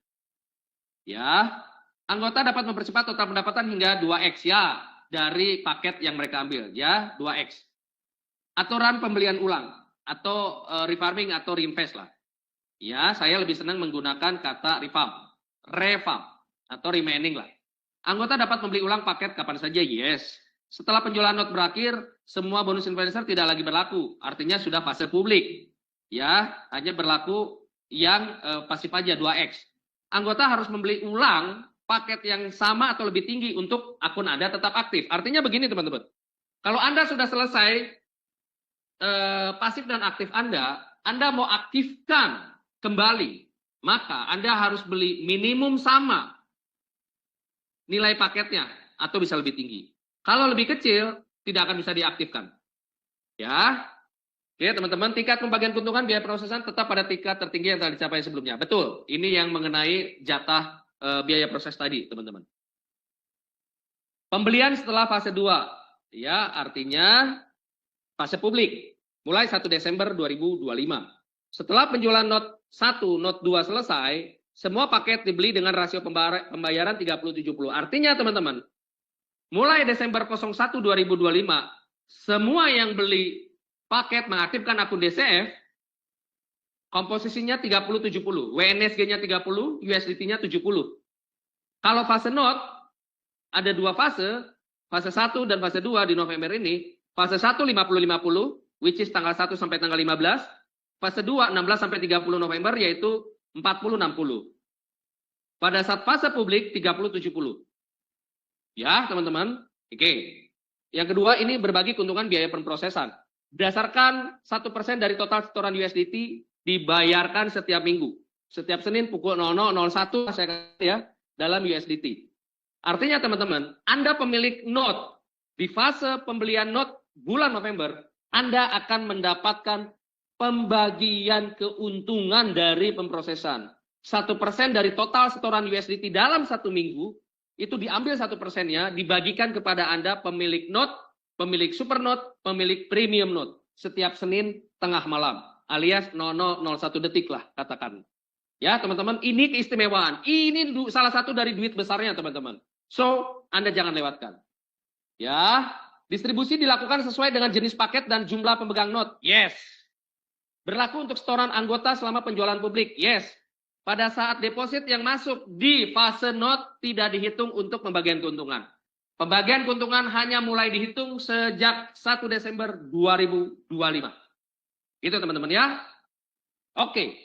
S1: Ya, anggota dapat mempercepat total pendapatan hingga 2X ya dari paket yang mereka ambil ya, 2X. Aturan pembelian ulang. atau refarming atau reinvest lah. Ya, saya lebih senang menggunakan kata refund atau remaining lah. Anggota dapat membeli ulang paket kapan saja, yes. Setelah penjualan not berakhir, semua bonus investor tidak lagi berlaku. Artinya sudah fase publik. Ya, hanya berlaku yang pasif aja 2X. Anggota harus membeli ulang paket yang sama atau lebih tinggi untuk akun Anda tetap aktif. Artinya begini teman-teman. Kalau Anda sudah selesai pasif dan aktif Anda mau aktifkan kembali, maka Anda harus beli minimum sama nilai paketnya atau bisa lebih tinggi. Kalau lebih kecil, tidak akan bisa diaktifkan. Ya, oke teman-teman, tingkat pembagian keuntungan biaya prosesan tetap pada tingkat tertinggi yang telah dicapai sebelumnya. Betul, ini yang mengenai jatah biaya proses tadi, teman-teman. Pembelian setelah fase 2, ya artinya fase publik, mulai 1 Desember 2025. Setelah penjualan not 1, not 2 selesai, semua paket dibeli dengan rasio pembayaran 30-70. Artinya teman-teman, mulai Desember 01 2025, semua yang beli paket mengaktifkan akun DCF, komposisinya 30-70. WNSG-nya 30, USDT-nya 70. Kalau fase not, ada 2 fase, fase 1 dan fase 2 di November ini. Fase 1 50-50, which is tanggal 1 sampai tanggal 15. Fase 2 16 sampai 30 November yaitu 40-60. Pada saat fase publik 30-70. Ya, teman-teman. Oke. Yang kedua ini berbagi keuntungan biaya pemrosesan. Berdasarkan 1% dari total setoran USDT dibayarkan setiap minggu. Setiap Senin pukul 00.01 saya katakan ya dalam USDT. Artinya teman-teman, Anda pemilik note di fase pembelian note bulan November, Anda akan mendapatkan pembagian keuntungan dari pemrosesan. 1% dari total setoran USDT dalam 1 minggu, itu diambil 1%-nya, dibagikan kepada Anda pemilik note, pemilik super note, pemilik premium note. Setiap Senin tengah malam, alias 00.01 detik lah katakan. Ya teman-teman, ini keistimewaan. Ini salah satu dari duit besarnya teman-teman. So, Anda jangan lewatkan. Ya, distribusi dilakukan sesuai dengan jenis paket dan jumlah pemegang note. Yes. Berlaku untuk setoran anggota selama penjualan publik. Yes. Pada saat deposit yang masuk di fase note tidak dihitung untuk pembagian keuntungan. Pembagian keuntungan hanya mulai dihitung sejak 1 Desember 2025. Itu teman-teman ya. Oke.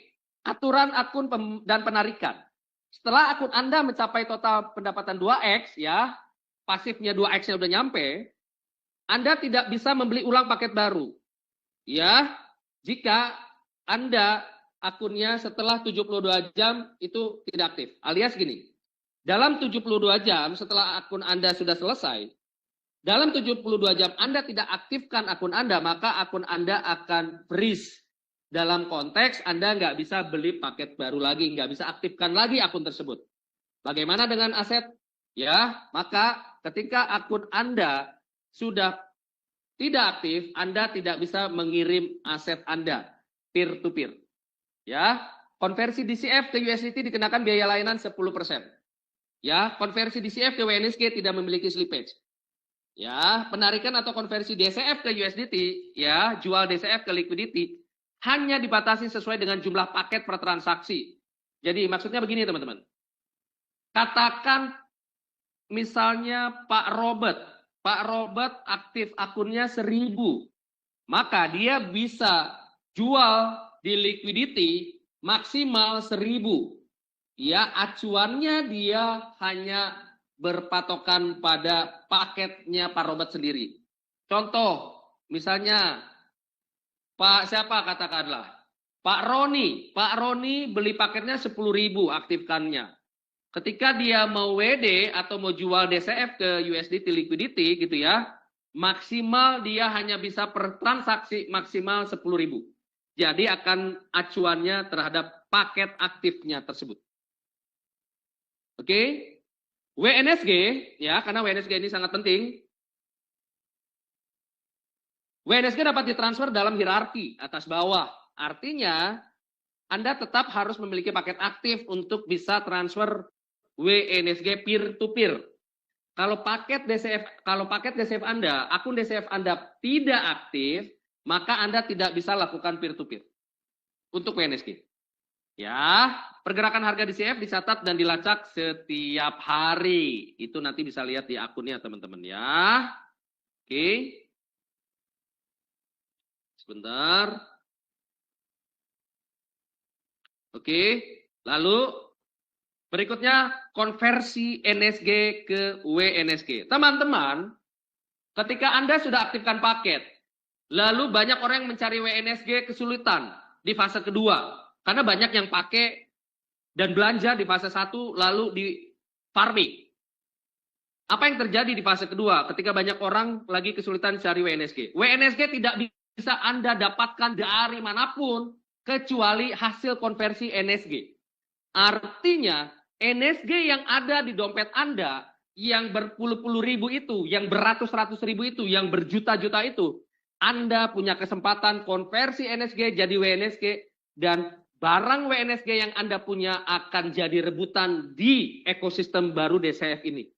S1: Aturan akun dan penarikan. Setelah akun Anda mencapai total pendapatan 2X ya, pasifnya 2X-nya udah nyampe, Anda tidak bisa membeli ulang paket baru. Ya, jika Anda akunnya setelah 72 jam itu tidak aktif. Alias gini, dalam 72 jam setelah akun Anda sudah selesai, dalam 72 jam Anda tidak aktifkan akun Anda, maka akun Anda akan freeze. Dalam konteks Anda nggak bisa beli paket baru lagi, nggak bisa aktifkan lagi akun tersebut. Bagaimana dengan aset? Ya, maka ketika akun Anda sudah tidak aktif, Anda tidak bisa mengirim aset Anda peer to peer. Ya, konversi DCF ke USDT dikenakan biaya layanan 10%. Ya, konversi DCF ke WNSG tidak memiliki slippage. Ya, penarikan atau konversi DCF ke USDT, ya, jual DCF ke liquidity hanya dibatasi sesuai dengan jumlah paket per transaksi. Jadi maksudnya begini teman-teman. Katakan misalnya Pak Robert aktif akunnya 1000. Maka dia bisa jual di liquidity maksimal 1000. Ya, acuannya dia hanya berpatokan pada paketnya Pak Robert sendiri. Contoh, misalnya Pak siapa katakanlah, Pak Roni beli paketnya 10.000 aktifkannya. Ketika dia mau WD atau mau jual DCF ke USDT liquidity gitu ya, maksimal dia hanya bisa per transaksi maksimal 10.000. Jadi akan acuannya terhadap paket aktifnya tersebut. Oke. WNSG ya, karena WNSG ini sangat penting. WNSG dapat ditransfer dalam hierarki atas bawah. Artinya Anda tetap harus memiliki paket aktif untuk bisa transfer WNSG peer to peer. Kalau paket DCF Anda, akun DCF Anda tidak aktif, maka Anda tidak bisa lakukan peer-to-peer untuk WNSG. Ya, pergerakan harga DCF dicatat dan dilacak setiap hari. Itu nanti bisa lihat di akunnya teman-teman ya. Oke. Sebentar. Oke. Lalu berikutnya konversi NSG ke WNSG. Teman-teman, ketika Anda sudah aktifkan paket, lalu banyak orang yang mencari WNSG kesulitan di fase kedua. Karena banyak yang pakai dan belanja di fase 1 lalu di farming. Apa yang terjadi di fase kedua ketika banyak orang lagi kesulitan cari WNSG? WNSG tidak bisa Anda dapatkan dari manapun kecuali hasil konversi NSG. Artinya NSG yang ada di dompet Anda yang berpuluh-puluh ribu itu, yang beratus-ratus ribu itu, yang berjuta-juta itu, Anda punya kesempatan konversi NSG jadi WNSG dan barang WNSG yang Anda punya akan jadi rebutan di ekosistem baru DCF ini.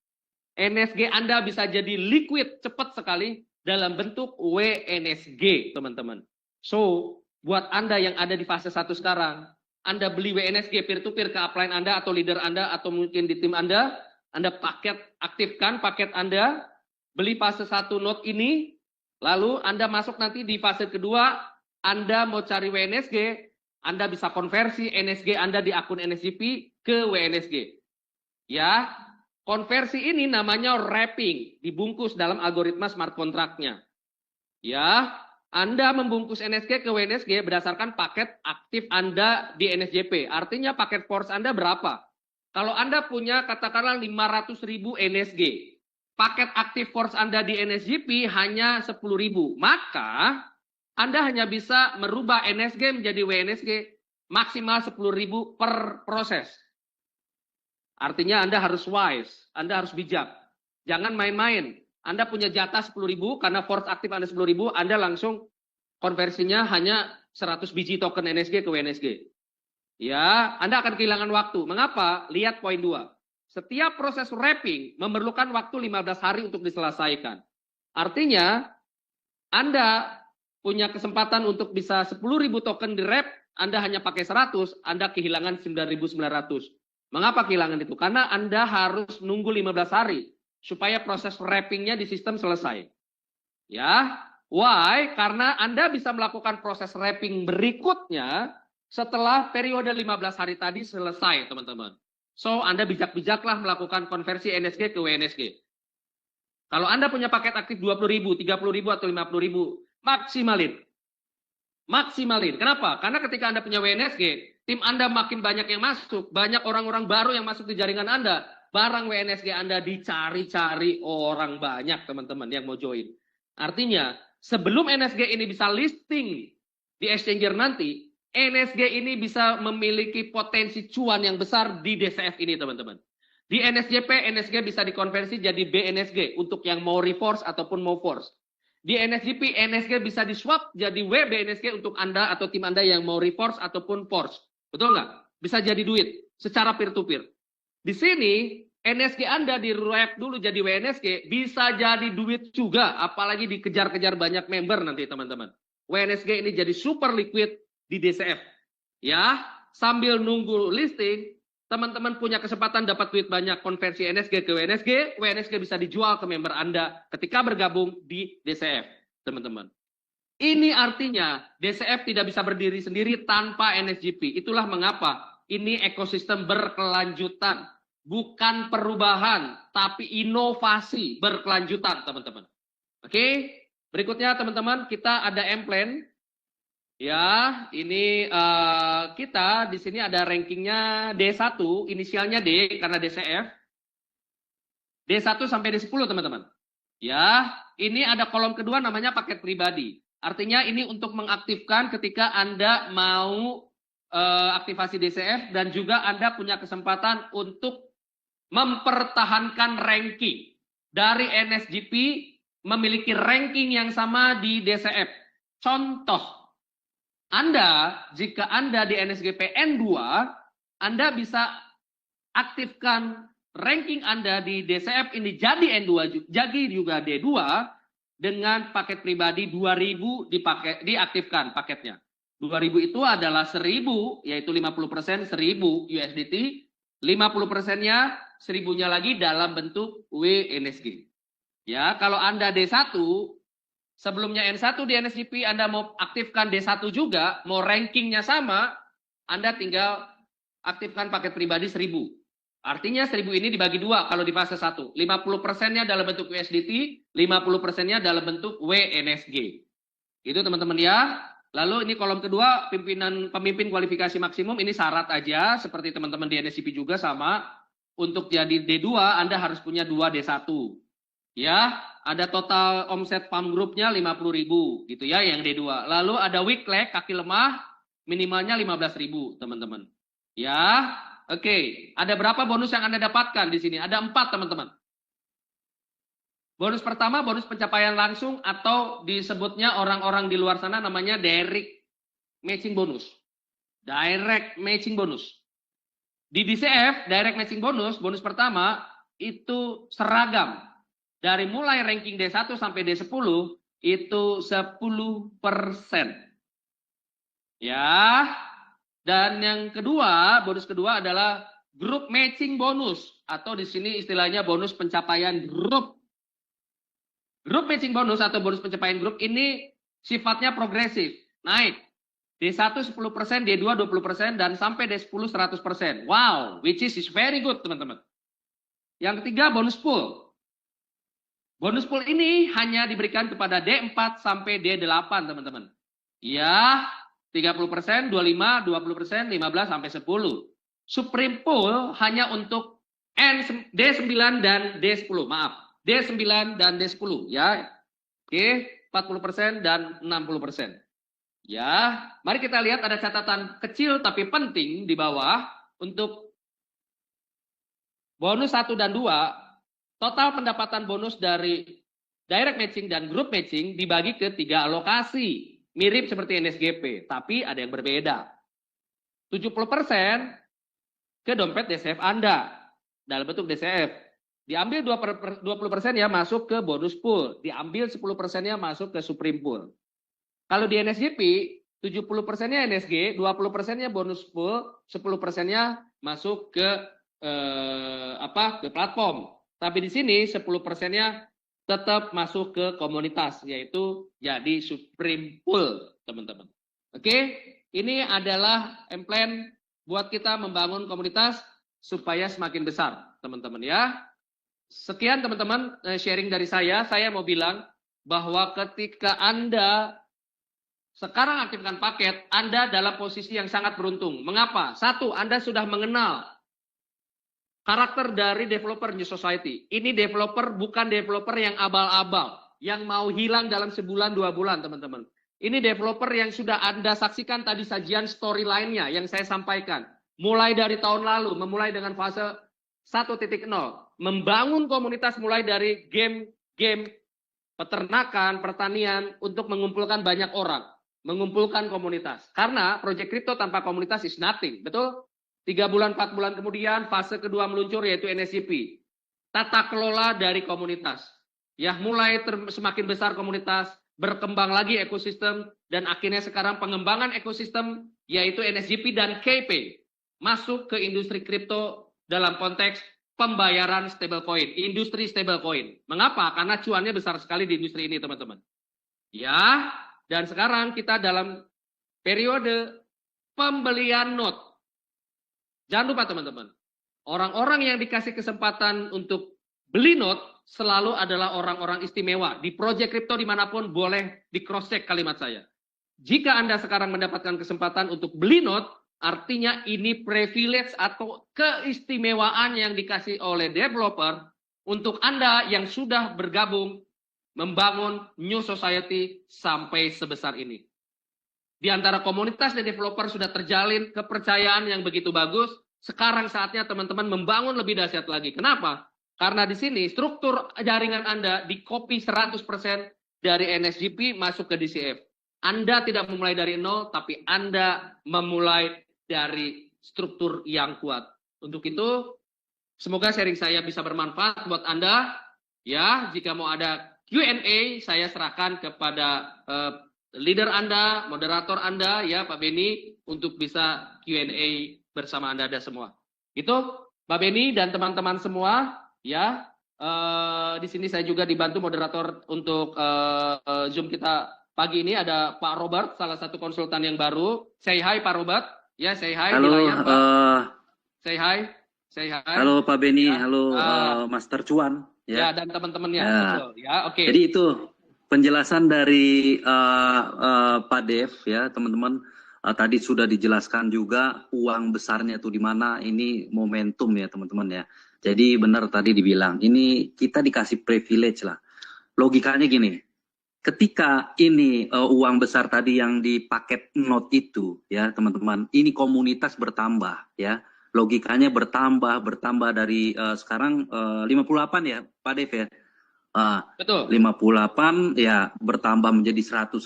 S1: NSG Anda bisa jadi liquid cepat sekali dalam bentuk WNSG, teman-teman. So, buat Anda yang ada di fase 1 sekarang, Anda beli WNSG peer-to-peer ke upline Anda atau leader Anda atau mungkin di tim Anda aktifkan paket Anda, beli fase 1 node ini, lalu Anda masuk nanti di fase kedua, Anda mau cari WNSG, Anda bisa konversi NSG Anda di akun NSGP ke WNSG. Ya, konversi ini namanya wrapping, dibungkus dalam algoritma smart contract-nya. Ya, Anda membungkus NSG ke WNSG berdasarkan paket aktif Anda di NSJP. Artinya paket force Anda berapa? Kalau Anda punya katakanlah 500.000 NSG, paket aktif force Anda di NSJP hanya 10.000, maka Anda hanya bisa merubah NSG menjadi WNSG maksimal 10.000 per proses. Artinya Anda harus wise, Anda harus bijak. Jangan main-main. Anda punya jatah 10.000 karena force aktif Anda 10.000, Anda langsung konversinya hanya 100 biji token NSG ke WNSG. Ya, Anda akan kehilangan waktu. Mengapa? Lihat poin 2. Setiap proses wrapping memerlukan waktu 15 hari untuk diselesaikan. Artinya, Anda punya kesempatan untuk bisa 10.000 token di wrap, Anda hanya pakai 100, Anda kehilangan 9.900. Mengapa kehilangan itu? Karena Anda harus nunggu 15 hari supaya proses wrappingnya di sistem selesai. Ya, why? Karena Anda bisa melakukan proses wrapping berikutnya setelah periode 15 hari tadi selesai, teman-teman. So, Anda bijak-bijaklah melakukan konversi NSG ke WNSG. Kalau Anda punya paket aktif 20.000, 30.000 atau 50.000, maksimalin. Maksimalin. Kenapa? Karena ketika Anda punya WNSG, tim Anda makin banyak yang masuk, banyak orang-orang baru yang masuk di jaringan Anda, barang WNSG Anda dicari-cari orang banyak, teman-teman, yang mau join. Artinya, sebelum NSG ini bisa listing di exchanger nanti, NSG ini bisa memiliki potensi cuan yang besar di DCF ini, teman-teman. Di NSJP, NSG bisa dikonversi jadi BNSG untuk yang mau reforce ataupun mau force. Di NSJP, NSG bisa di-swap jadi WBNSG untuk Anda atau tim Anda yang mau reforce ataupun force. Betul nggak? Bisa jadi duit secara peer-to-peer. Di sini, NSG Anda di-wrap dulu jadi WNSG, bisa jadi duit juga, apalagi dikejar-kejar banyak member nanti, teman-teman. WNSG ini jadi super liquid di DCF. Ya, sambil nunggu listing, teman-teman punya kesempatan dapat duit banyak konversi NSG ke WNSG, WNSG bisa dijual ke member Anda ketika bergabung di DCF, teman-teman. Ini artinya DCF tidak bisa berdiri sendiri tanpa NSGP. Itulah mengapa ini ekosistem berkelanjutan, bukan perubahan, tapi inovasi berkelanjutan, teman-teman. Oke, berikutnya teman-teman kita ada M-Plan. Ya, ini kita di sini ada rankingnya D1, inisialnya D karena DCF. D1 sampai D10, teman-teman. Ya, ini ada kolom kedua namanya paket pribadi. Artinya ini untuk mengaktifkan ketika Anda mau aktivasi DCF dan juga Anda punya kesempatan untuk mempertahankan ranking. Dari NSGP memiliki ranking yang sama di DCF. Contoh, jika Anda di NSGP N2, Anda bisa aktifkan ranking Anda di DCF ini jadi N2, jadi juga D2, dengan paket pribadi 2.000 diaktifkan paketnya. 2.000 itu adalah 1.000, yaitu 50% 1.000 USDT, 50%-nya 1.000-nya lagi dalam bentuk WNSG. Ya, kalau Anda D1, sebelumnya N1 di NSGP, Anda mau aktifkan D1 juga, mau rankingnya sama, Anda tinggal aktifkan paket pribadi 1.000. Artinya 1.000 ini dibagi dua kalau di fase 1. 50%-nya dalam bentuk USDT, 50%-nya dalam bentuk WNSG. Itu teman-teman ya. Lalu ini kolom kedua, pemimpin kualifikasi maksimum, ini syarat aja, seperti teman-teman di NSGP juga sama. Untuk jadi D2, Anda harus punya 2 D1. Ya, ada total omset PAM grupnya 50.000 gitu ya yang D2. Lalu ada weak leg, kaki lemah, minimalnya 15.000 teman-teman. Ya, oke. Ada berapa bonus yang Anda dapatkan di sini? Ada 4 teman-teman. Bonus pertama, bonus pencapaian langsung atau disebutnya orang-orang di luar sana namanya direct matching bonus. Direct matching bonus. Di DCF, direct matching bonus, bonus pertama itu seragam. Dari mulai ranking D1 sampai D10 itu 10%. Ya. Dan yang kedua, bonus kedua adalah group matching bonus atau di sini istilahnya bonus pencapaian grup. Group matching bonus atau bonus pencapaian grup ini sifatnya progresif, naik. D1 10%, D2 20%, dan sampai D10 100%. Wow, which is very good teman-teman. Yang ketiga, bonus pool. Bonus pool ini hanya diberikan kepada D4 sampai D8 teman-teman. Ya, 30%, 25, 20%, 15 sampai 10. Supreme pool hanya untuk D9 dan D10, maaf. D9 dan D10 ya. Oke, 40% dan 60%. Ya, mari kita lihat ada catatan kecil tapi penting di bawah untuk bonus 1 dan 2, total pendapatan bonus dari direct matching dan group matching dibagi ke 3 alokasi. Mirip seperti NSGP, tapi ada yang berbeda. 70% ke dompet DCF Anda dalam bentuk DCF. Diambil 20% ya masuk ke bonus pool, diambil 10%-nya masuk ke supreme pool. Kalau di NSGP 70%-nya NSG, 20%-nya bonus pool, 10%-nya masuk ke ke platform. Tapi di sini 10%-nya tetap masuk ke komunitas, yaitu jadi supreme pool, teman-teman. Oke, ini adalah plan buat kita membangun komunitas supaya semakin besar, teman-teman ya. Sekian teman-teman sharing dari saya mau bilang bahwa ketika Anda sekarang aktifkan paket, Anda dalam posisi yang sangat beruntung. Mengapa? 1, Anda sudah mengenal karakter dari developer New Society. Ini developer bukan developer yang abal-abal, yang mau hilang dalam sebulan 2 bulan teman-teman. Ini developer yang sudah Anda saksikan tadi sajian storyline-nya yang saya sampaikan. Mulai dari tahun lalu, memulai dengan fase 1.0, membangun komunitas mulai dari game peternakan, pertanian untuk mengumpulkan banyak orang, mengumpulkan komunitas. Karena project crypto tanpa komunitas is nothing, betul? 3 bulan, 4 bulan kemudian fase kedua meluncur yaitu NSGP. Tata kelola dari komunitas. Ya, mulai semakin besar komunitas, berkembang lagi ekosistem, dan akhirnya sekarang pengembangan ekosistem yaitu NSGP dan KP. Masuk ke industri kripto dalam konteks pembayaran stablecoin, industri stablecoin. Mengapa? Karena cuannya besar sekali di industri ini, teman-teman. Ya, dan sekarang kita dalam periode pembelian node. Jangan lupa, teman-teman. Orang-orang yang dikasih kesempatan untuk beli node selalu adalah orang-orang istimewa. Di project crypto dimanapun boleh di cross check kalimat saya. Jika Anda sekarang mendapatkan kesempatan untuk beli node, artinya ini privilege atau keistimewaan yang dikasih oleh developer untuk Anda yang sudah bergabung membangun New Society sampai sebesar ini. Di antara komunitas dan developer sudah terjalin kepercayaan yang begitu bagus. Sekarang saatnya teman-teman membangun lebih dahsyat lagi. Kenapa? Karena di sini struktur jaringan Anda di-copy 100% dari NSGP masuk ke DCF. Anda tidak memulai dari nol, tapi Anda memulai dari struktur yang kuat. Untuk itu, semoga sharing saya bisa bermanfaat buat Anda. Ya, jika mau ada Q&A saya serahkan kepada leader Anda, moderator Anda, ya Pak Beni, untuk bisa Q&A bersama Anda ada semua. Itu Pak Beni dan teman-teman semua, ya. Di sini saya juga dibantu moderator untuk Zoom kita pagi ini. Ada Pak Robert, salah satu konsultan yang baru. Say hi Pak Robert, ya say hi di layar Pak. Say hi, say hi.
S2: Halo Pak Beni,
S1: ya.
S2: halo Master Cuan.
S1: Ya, dan teman-temannya,
S2: ya.
S1: betul. Ya, oke.
S2: Jadi itu penjelasan dari Pak Dev, ya teman-teman. Tadi sudah dijelaskan juga uang besarnya itu di mana. Ini momentum ya teman-teman ya. Jadi benar tadi dibilang, ini kita dikasih privilege lah. Logikanya gini, ketika ini uang besar tadi yang di paket note itu ya teman-teman, ini komunitas bertambah ya. Logikanya bertambah dari sekarang 58 ya Pak Dev ya.
S1: Betul.
S2: 58 ya bertambah menjadi 100.000,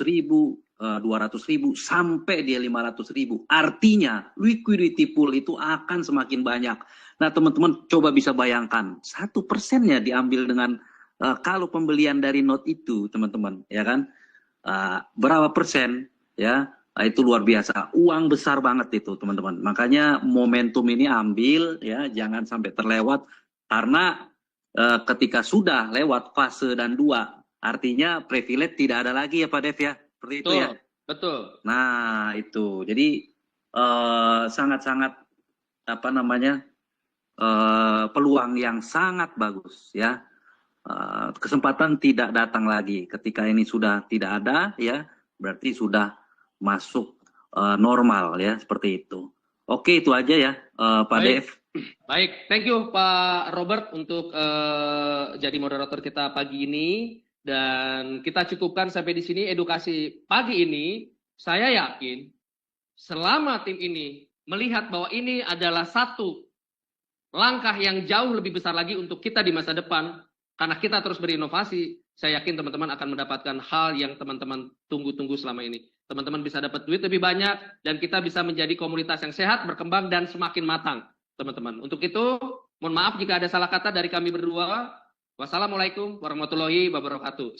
S2: 200.000 sampai dia 500.000. Artinya liquidity pool itu akan semakin banyak. Nah teman-teman coba bisa bayangkan 1%-nya diambil dengan kalau pembelian dari note itu teman-teman ya kan berapa persen ya. Itu luar biasa, uang besar banget itu teman-teman. Makanya momentum ini ambil ya, jangan sampai terlewat karena ketika sudah lewat fase dan 2, artinya privilege tidak ada lagi ya Pak Dev ya, seperti itu ya.
S1: Betul.
S2: Nah itu, jadi sangat-sangat apa namanya peluang yang sangat bagus ya. Kesempatan tidak datang lagi ketika ini sudah tidak ada ya, berarti sudah masuk normal ya, seperti itu. Oke, itu aja ya Pak Dev.
S1: Baik, thank you Pak Robert untuk jadi moderator kita pagi ini, dan kita cukupkan sampai di sini edukasi pagi ini. Saya yakin selama tim ini melihat bahwa ini adalah satu langkah yang jauh lebih besar lagi untuk kita di masa depan, karena kita terus berinovasi, saya yakin teman-teman akan mendapatkan hal yang teman-teman tunggu-tunggu selama ini. Teman-teman bisa dapat duit lebih banyak, dan kita bisa menjadi komunitas yang sehat, berkembang, dan semakin matang, teman-teman. Untuk itu, mohon maaf jika ada salah kata dari kami berdua. Wassalamualaikum warahmatullahi wabarakatuh.